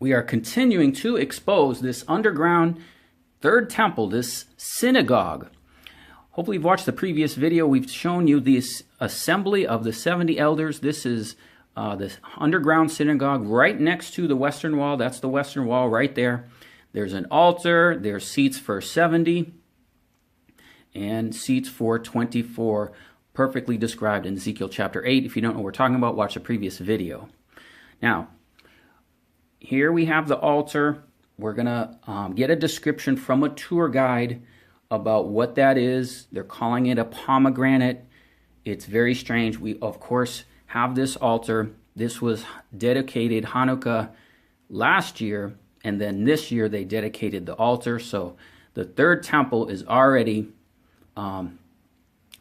we are continuing to expose this underground third temple, this synagogue. Hopefully you've watched the previous video. We've shown you this assembly of the 70 elders. This is this underground synagogue right next to the western wall. That's the western wall right there. There's an altar. There's seats for 70 and seats for 24, perfectly described in Ezekiel chapter 8. If you don't know what we're talking about, watch the previous video. Now, here we have the altar. We're going to get a description from a tour guide about what that is. They're calling it a pomegranate. It's very strange. We, of course, have this altar. This was dedicated Hanukkah last year, and then this year they dedicated the altar. So the third temple is already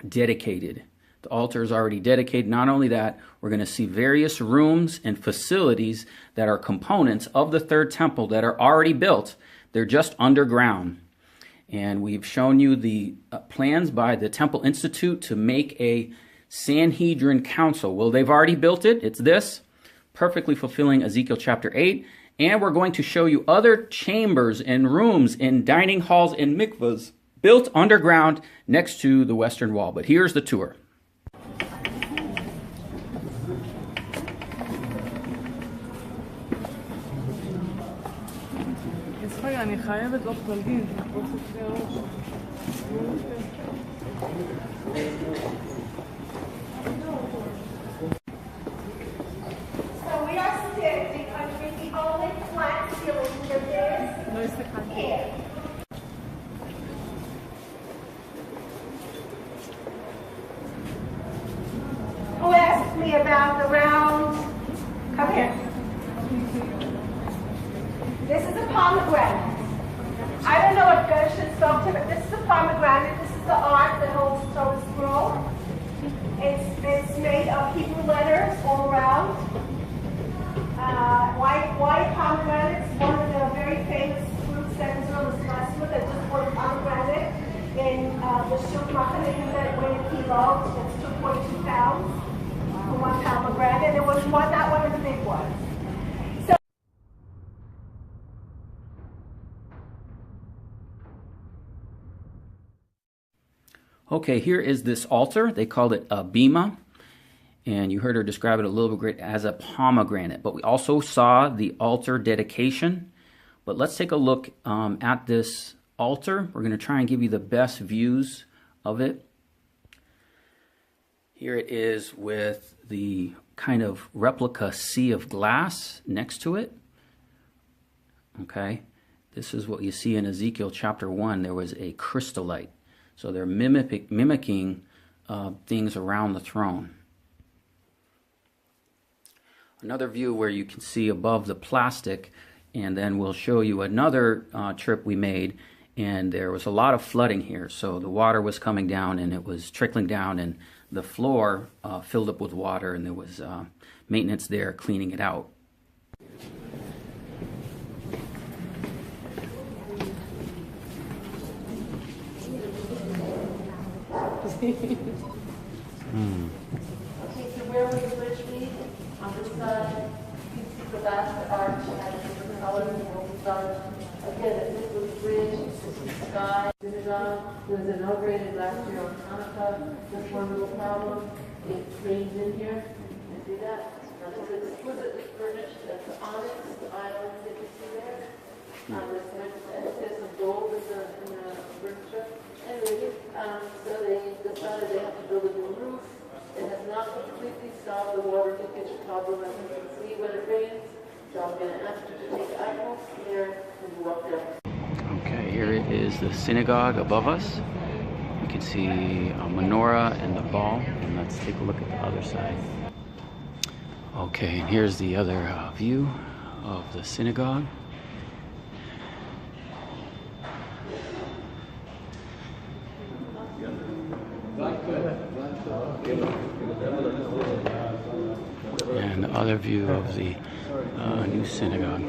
dedicated. The altar is already dedicated. Not only that, we're going to see various rooms and facilities that are components of the third temple that are already built. They're just underground. And we've shown you the plans by the Temple Institute to make a Sanhedrin Council. Well, they've already built it. It's this, perfectly fulfilling Ezekiel chapter 8. And we're going to show you other chambers and rooms and dining halls and mikvahs built underground next to the western wall. But here's the tour. אני חייבת לא פלגין, תקרוץ את זה הראש. So we are standing under the only flat ceiling there is here. Who asked me about the round? Come here. This is a pomegranate. I don't know what Gershon spoke to, but this is a pomegranate. This is the art that holds the Torah scroll. It's made of Hebrew letters all around. White pomegranates, one of the very famous fruits that Israel is blessed with. I just bought a pomegranate in the Shuk Machane that weighed a kilo. It's 2.2 pounds for one pomegranate. There was one, not one of the big ones. Okay, here is this altar. They called it a bima, and you heard her describe it a little bit as a pomegranate. But we also saw the altar dedication. But let's take a look at this altar. We're going to try and give you the best views of it. Here it is with the kind of replica sea of glass next to it. Okay, this is what you see in Ezekiel chapter 1. There was a crystallite. So they're mimicking things around the throne. Another view where you can see above the plastic, and then we'll show you another trip we made, and there was a lot of flooding here. So the water was coming down, and it was trickling down, and the floor filled up with water, and there was maintenance there cleaning it out. Okay, so where would the bridge be? On this side, you can see the vast arch has different colors and what we've done. Again, this was the bridge, this is the sky. Synagogue was inaugurated last year on Hanukkah. Just one little problem, it rains in here. You see that? Now this is exquisitely furnished. That's the onyx, the island that you see there. There's some gold in the furniture. Anyway, so they decided they have to build a new roof. It has not completely solved the water leakage problem, as you can see when it rains. So I'm going to ask you to take eyeballs here and walk down. Okay, here it is the synagogue above us. You can see a menorah and the ball. And let's take a look at the other side. Okay, and here's the other view of the synagogue. And the other view of the new synagogue.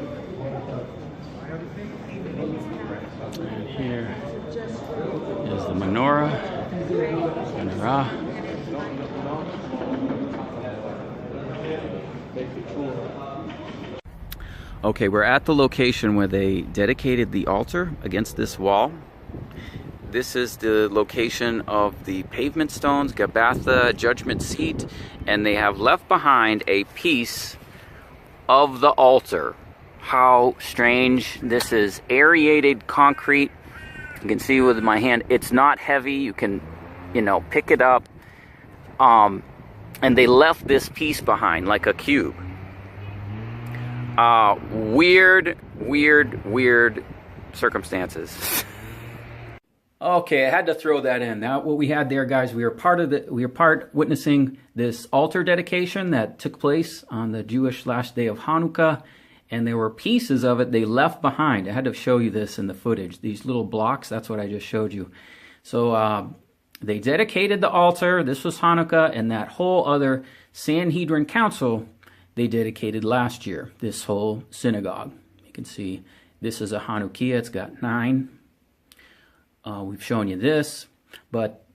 And here is the menorah. Okay, we're at the location where they dedicated the altar against this wall. This is the location of the pavement stones, Gabbatha judgment seat, and they have left behind a piece of the altar. How strange. This is aerated concrete. You can see with my hand, it's not heavy. You can, pick it up. And they left this piece behind like a cube. Weird circumstances. Okay, I had to throw that in. Now, what we had there, guys, we were part witnessing this altar dedication that took place on the Jewish last day of Hanukkah, and there were pieces of it they left behind. I had to show you this in the footage. These little blocks, that's what I just showed you. So they dedicated the altar. This was Hanukkah, and that whole other Sanhedrin Council they dedicated last year, this whole synagogue. You can see this is a Hanukkah. It's got 9. We've shown you this, but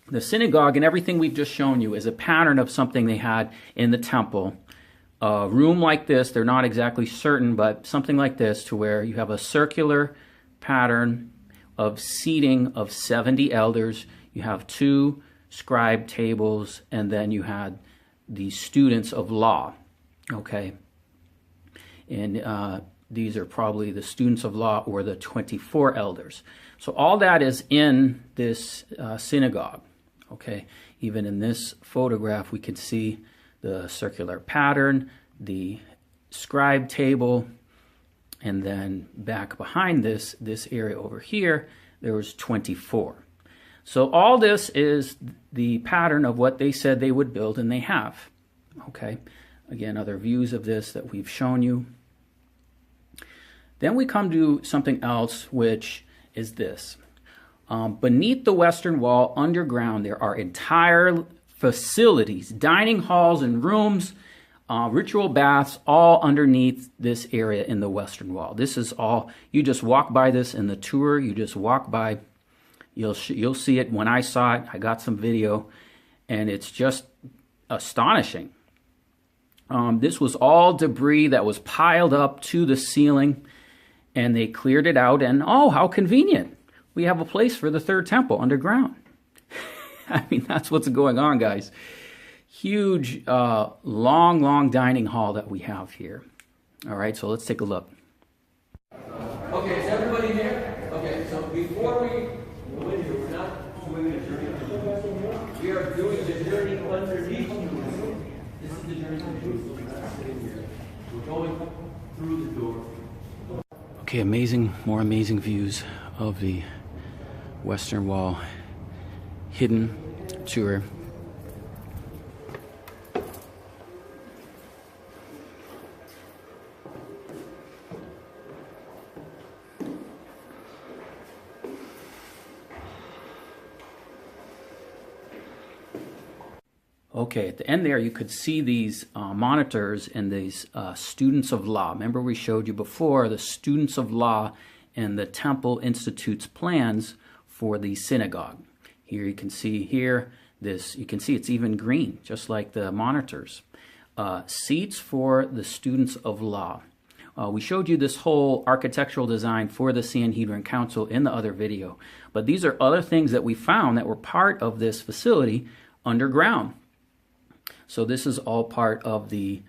the synagogue and everything we've just shown you is a pattern of something they had in the temple. A room like this, they're not exactly certain, but something like this, to where you have a circular pattern of seating of 70 elders. You have 2 scribe tables, and then you had the students of law. Okay, and these are probably the students of law, or the 24 elders. So all that is in this synagogue. Okay, even in this photograph we can see the circular pattern, the scribe table, and then back behind this area over here, there was 24. So all this is the pattern of what they said they would build, and they have. Okay, again, other views of this that we've shown you. Then we come to something else, which is this. Beneath the western wall, underground, there are entire facilities, dining halls and rooms, ritual baths, all underneath this area in the western wall. This is all, you just walk by this in the tour, you just walk by, you'll see it. When I saw it, I got some video, and it's just astonishing. This was all debris that was piled up to the ceiling, and they cleared it out, and oh, how convenient. We have a place for the third temple underground. I mean, that's what's going on, guys. Huge, long dining hall that we have here. All right, so let's take a look. Okay, is everybody here? Okay, so before we go in here, we're not doing the journey. We are doing the journey underneath Jerusalem. This is the journey to Jerusalem. We're not sitting here. We're going through the door. Okay, more amazing views of the Western Wall hidden tour. Okay, at the end there, you could see these monitors and these students of law. Remember, we showed you before the students of law and the Temple Institute's plans for the synagogue. Here you can see you can see it's even green, just like the monitors. Seats for the students of law. We showed you this whole architectural design for the Sanhedrin Council in the other video, but these are other things that we found that were part of this facility underground. So this is all part of the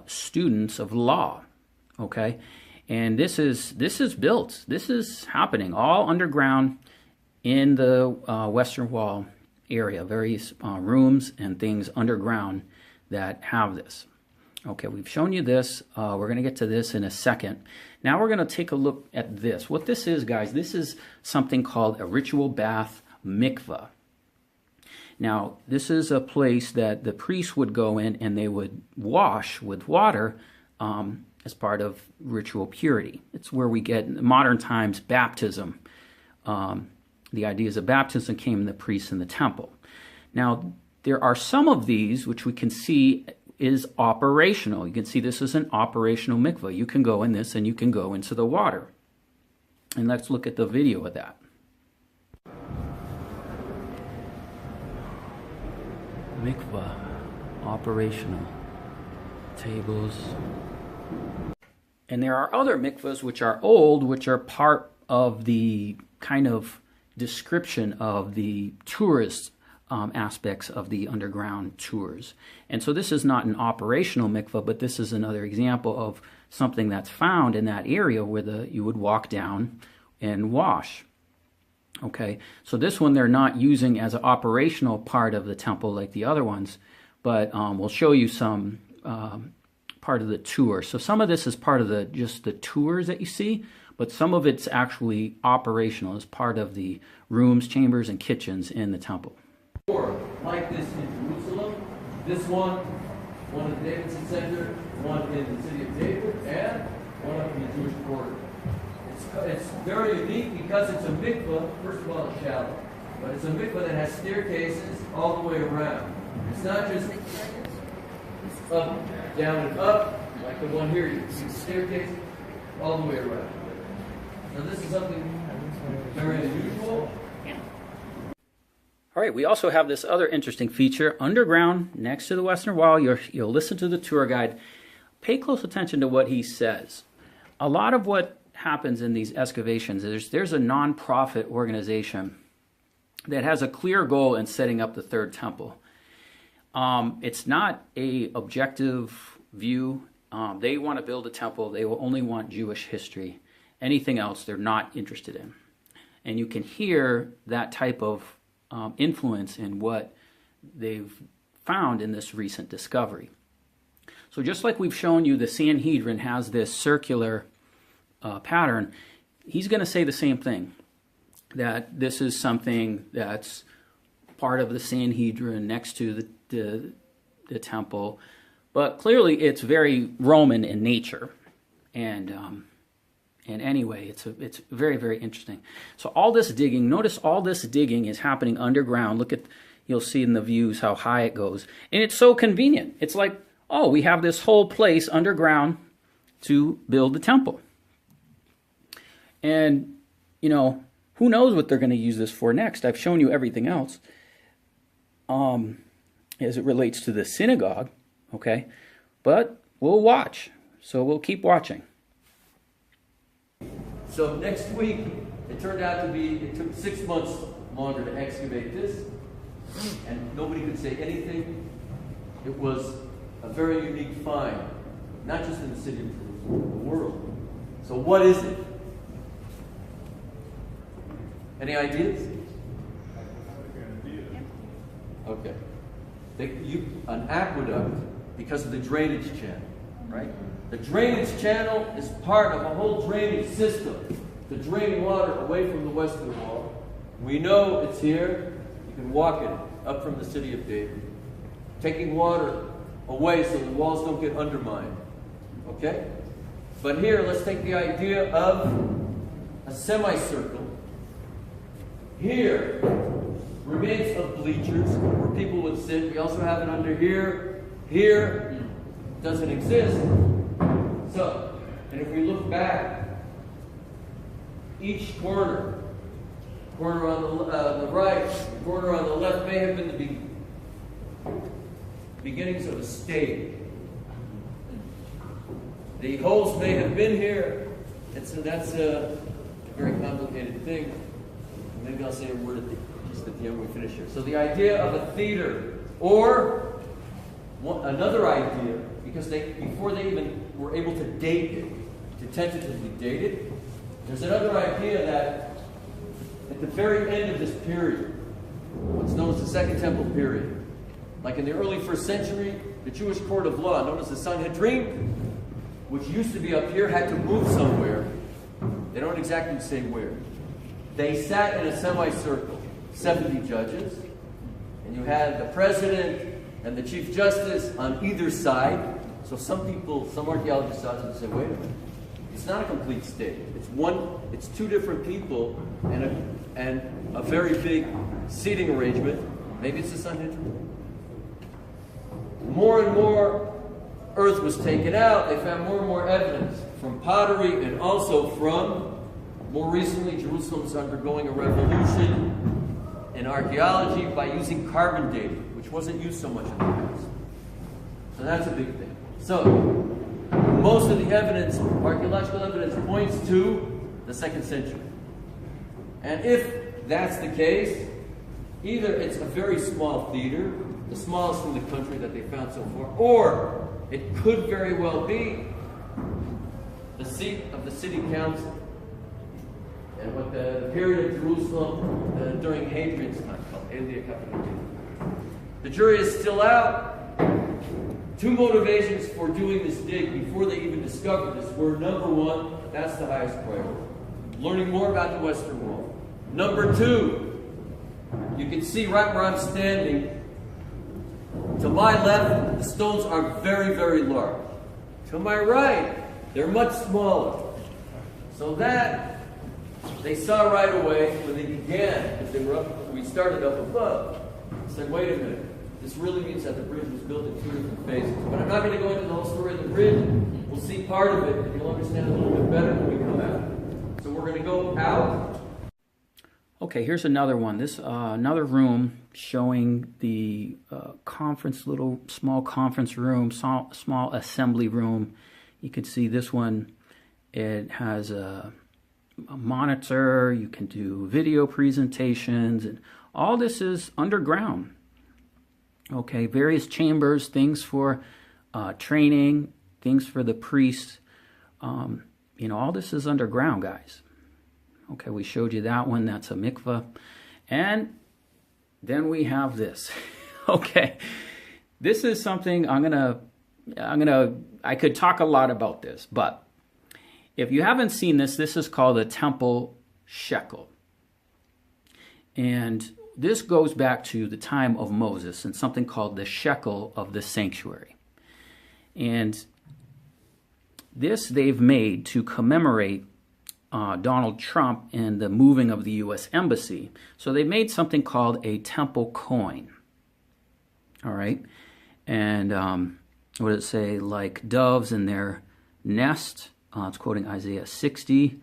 students of law, okay? And this is built. This is happening all underground in the Western Wall area. Various rooms and things underground that have this. Okay, we've shown you this. We're going to get to this in a second. Now we're going to take a look at this. What this is, guys, this is something called a ritual bath mikveh. Now, this is a place that the priests would go in and they would wash with water as part of ritual purity. It's where we get, in modern times, baptism. The ideas of baptism came in the priests in the temple. Now, there are some of these which we can see is operational. You can see this is an operational mikveh. You can go in this and you can go into the water. And let's look at the video of that. Mikveh, operational, tables. And there are other mikvahs which are old, which are part of the kind of description of the tourist aspects of the underground tours. And so this is not an operational mikvah, but this is another example of something that's found in that area where you would walk down and wash. Okay, so this one they're not using as an operational part of the temple like the other ones, but we'll show you some part of the tour. So some of this is part of just the tours that you see, but some of it's actually operational as part of the rooms, chambers, and kitchens in the temple. Like this in Jerusalem, this one in the Davidson Center, one in the city of David, and one up in the Jewish quarter. It's very unique because it's a mikvah. First of all, it's shallow, but it's a mikvah that has staircases all the way around. It's not just up, down, and up like the one here. You see staircases all the way around. So this is something very unusual. All right, we also have this other interesting feature underground next to the western wall. You'll listen to the tour guide. Pay close attention to what he says. A lot of what happens in these excavations is there's a non-profit organization that has a clear goal in setting up the third temple. It's not an objective view. They want to build a temple. They will only want Jewish history. Anything else they're not interested in. And you can hear that type of influence in what they've found in this recent discovery. So just like we've shown you, the Sanhedrin has this circular pattern. He's going to say the same thing, that this is something that's part of the Sanhedrin next to the temple, but clearly it's very Roman in nature. And anyway, it's very, very interesting. So all this digging, notice all this digging is happening underground. Look at, you'll see in the views how high it goes. And it's so convenient. It's like, oh, we have this whole place underground to build the temple. And, you know, who knows what they're going to use this for next. I've shown you everything else as it relates to the synagogue, okay? But we'll watch. So we'll keep watching. So next week, it turned out to be, it took 6 months longer to excavate this, and nobody could say anything. It was a very unique find, not just in the city of Jerusalem, the world. So what is it? Any ideas? Okay. An aqueduct, because of the drainage channel, right? The drainage channel is part of a whole drainage system to drain water away from the western wall. We know it's here. You can walk it up from the city of David, taking water away so the walls don't get undermined. Okay? But here, let's take the idea of a semicircle. Here, remains of bleachers where people would sit. We also have it under here. Here, doesn't exist. So, and if we look back, each corner on the right, corner on the left may have been the beginnings of a stage. The holes may have been here, and so that's a very complicated thing. Maybe I'll say a word just at the end when we finish here. So the idea of a theater, or another idea, because before they even were able to date it, to tentatively date it, there's another idea that at the very end of this period, what's known as the Second Temple period, like in the early 1st century, the Jewish court of law, known as the Sanhedrin, which used to be up here, had to move somewhere. They don't exactly say where. They sat in a semicircle, 70 judges, and you had the president and the chief justice on either side. So some archaeologists saw it and say, wait a minute, it's not a complete state. It's two different people and a very big seating arrangement. Maybe it's the Sanhedrin. More and more earth was taken out. They found more and more evidence from pottery and also from, more recently, Jerusalem's undergoing a revolution in archaeology by using carbon dating, which wasn't used so much in the past. So that's a big thing. So, most of the evidence, archaeological evidence, points to the 2nd century. And if that's the case, either it's a very small theater, the smallest in the country that they found so far, or it could very well be the seat of the city council. And what the period of Jerusalem during Hadrian's time called Aelia Capitolina. The jury is still out. 2 motivations for doing this dig before they even discovered this were, number 1, that's the highest priority, learning more about the Western world. Number 2, you can see right where I'm standing, to my left, the stones are very, very large. To my right, they're much smaller. So that, they saw right away when they began, because they were up, we started up above. Said, wait a minute, this really means that the bridge was built in 2 different phases. But I'm not going to go into the whole story of the bridge. We'll see part of it, and you'll understand a little bit better when we come out. So we're going to go out. Okay, here's another one. This another room showing the little small conference room, small assembly room. You can see this one. It has a monitor. You can do video presentations, and all this is underground. Okay, various chambers, things for training, things for the priests. All this is underground, guys. Okay, we showed you that one. That's a mikveh. And then we have this. Okay, this is something I could talk a lot about this, but if you haven't seen this, this is called the Temple Shekel. And this goes back to the time of Moses and something called the shekel of the sanctuary. And this they've made to commemorate Donald Trump and the moving of the U.S. Embassy. So they made something called a temple coin. All right. And what does it say? Like doves in their nest. It's quoting Isaiah 60,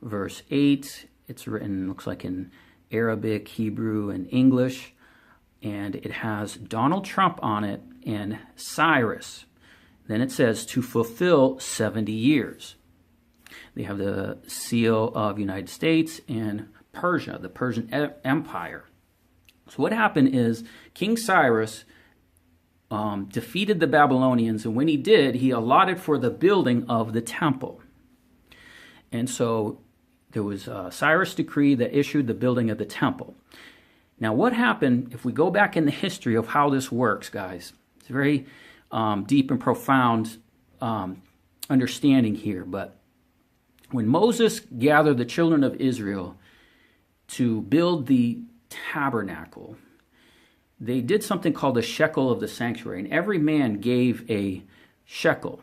verse 8. It's written, looks like in Arabic, Hebrew, and English. And it has Donald Trump on it and Cyrus. Then it says to fulfill 70 years. They have the seal of United States and Persia, the Persian Empire. So what happened is King Cyrus defeated the Babylonians, and when he did, he allotted for the building of the temple. And so there was a Cyrus decree that issued the building of the temple. Now what happened, if we go back in the history of how this works, guys, it's very deep and profound understanding here, but when Moses gathered the children of Israel to build the tabernacle, they did something called the shekel of the sanctuary, and every man gave a shekel.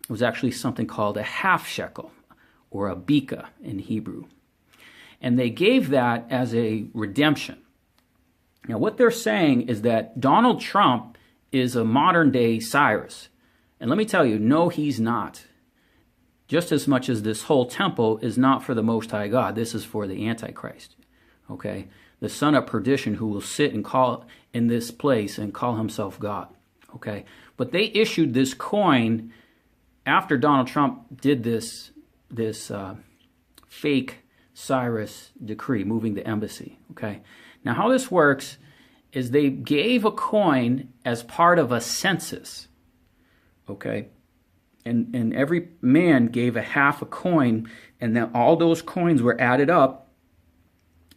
It was actually something called a half shekel, or a bika in Hebrew. And they gave that as a redemption. Now what they're saying is that Donald Trump is a modern day Cyrus. And let me tell you, no, he's not. Just as much as this whole temple is not for the Most High God, this is for the Antichrist, okay? The son of perdition who will sit and call in this place and call himself God, okay? But they issued this coin after Donald Trump did this fake Cyrus decree, moving the embassy, okay? Now how this works is they gave a coin as part of a census, okay? And every man gave a half a coin, and then all those coins were added up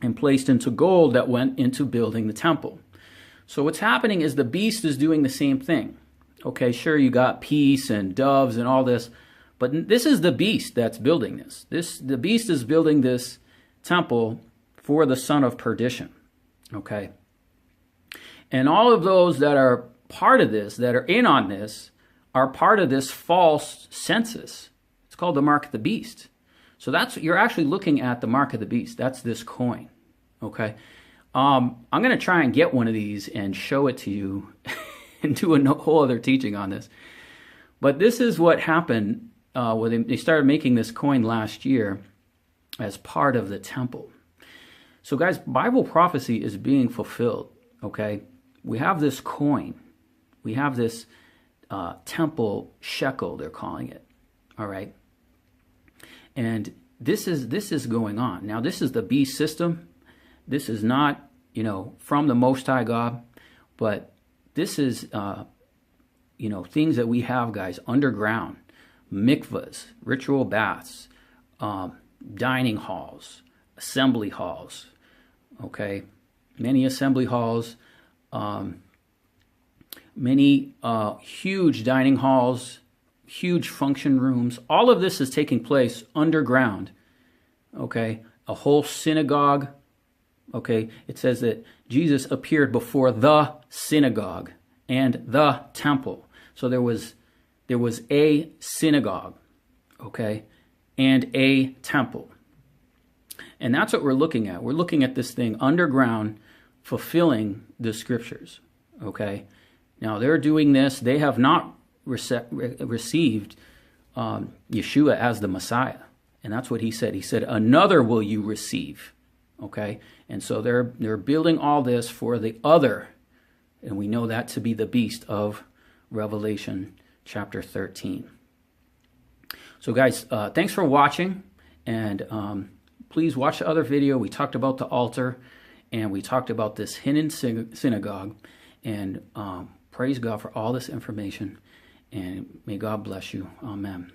and placed into gold that went into building the temple. So what's happening is the beast is doing the same thing. Okay, sure, you got peace and doves and all this, but this is the beast that's building this. The beast is building this temple for the son of perdition. Okay. And all of those that are part of this, that are in on this, are part of this false census. It's called the mark of the beast. So you're actually looking at the mark of the beast. That's this coin. Okay. I'm going to try and get one of these and show it to you and do a whole other teaching on this. But this is what happened when they started making this coin last year as part of the temple. So guys, Bible prophecy is being fulfilled. Okay. We have this coin. We have this temple shekel, they're calling it. All right. And this is going on. Now, this is the beast system. This is not, from the Most High God, but this is, things that we have, guys, underground, mikvahs, ritual baths, dining halls, assembly halls, okay? Many assembly halls, many huge dining halls, huge function rooms. All of this is taking place underground, okay? A whole synagogue, okay? It says that Jesus appeared before the synagogue and the temple. So there was a synagogue, okay, and a temple. And that's what we're looking at. We're looking at this thing underground, fulfilling the scriptures, okay? Now, they're doing this. They have not received Yeshua as the Messiah. And that's what he said. He said, another will you receive, okay? And so they're building all this for the other. And we know that to be the beast of Revelation chapter 13. So guys, thanks for watching. And please watch the other video. We talked about the altar. And we talked about this hidden synagogue. And praise God for all this information. And may God bless you. Amen.